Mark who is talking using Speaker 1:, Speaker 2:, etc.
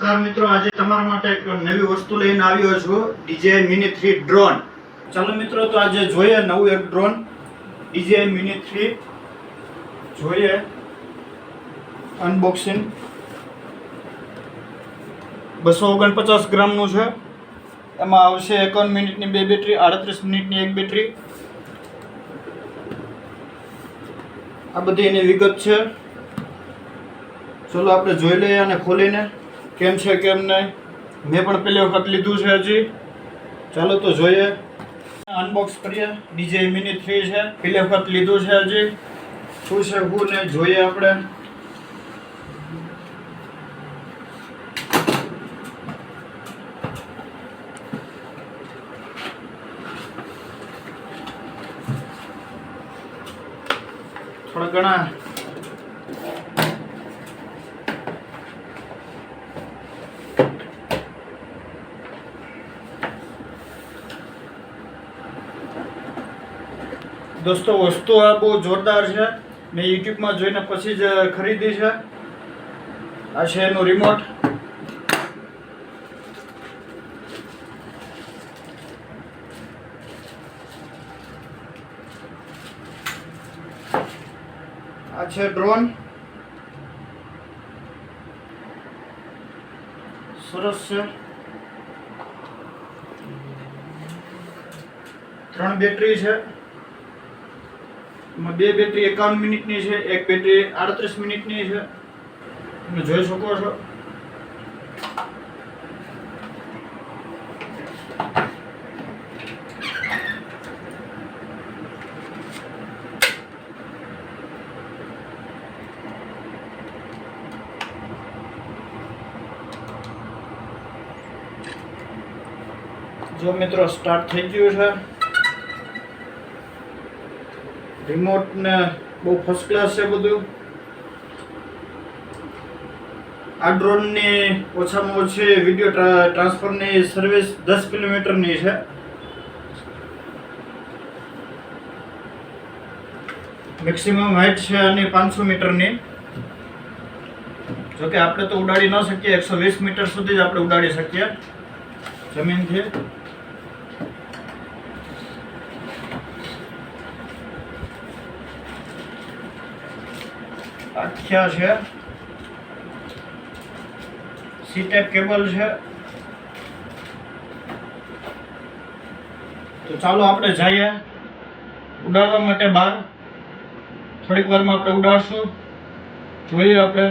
Speaker 1: નમસ્કાર મિત્રો, આજે તમારા માટે એક નવી વસ્તુ લઈને આવ્યો છું, DJI Mini 3 ડ્રોન. ચાલો મિત્રો, તો આજે જોઈએ નવું એક ડ્રોન DJI Mini 3 જોઈએ અનબોક્સિંગ. 249 ગ્રામનું છે. એમાં આવશે 51 મિનિટની 2 બેટરી, 38 મિનિટની 1 બેટરી. આ બધી એની વિગત છે. ચલો આપણે જોઈ લઈએ અને ખોલીને કેમ છે કેમ નહીં. મેં પણ પહેલી વખત લીધું છે હજી. ચાલો તો જોઈએ, અનબોક્સ કરીએ. DJI Mini 3 છે, પહેલી વખત લીધું છે હજી. શું છે શું નહીં જોઈએ આપણે. થોડા ઘણા દોસ્તો, વસ્તુ આ બહુ જોરદાર છે. મેં યુટ્યુબમાં જોઈને પછી જ ખરીદી છે. આ છે એનું રિમોટ. આ છે ડ્રોન. સરસ છે. 3 બેટરી છે. એમાં 2 બેટરી 51 મિનિટની છે, 1 બેટરી 38 મિનિટની છે. તમે જોઈ શકો છો. જો મિત્રો, સ્ટાર્ટ થઈ ગયું છે. રિમોટ ને બહુ ફર્સ્ટ ક્લાસ છે બધું. આ ડ્રોનની ઓછામાં ઓછી વિડીયો ટ્રાન્સફરની સર્વિસ 10 કિલોમીટરની છે. મેક્સિમમ હાઇટ છે આની 500 મીટરની. જોકે આપણે તો ઉડાડી ન શકીએ, 120 મીટર સુધી જ આપણે ઉડાડી શકીએ જમીનથી. આખ્યા છે, સી ટાઈપ કેબલ છે. તો ચાલો આપણે જઈએ ઉડાડવા માટે બહાર. થોડીક વારમાં આપણે ઉડાડશું. જોઈએ આપણે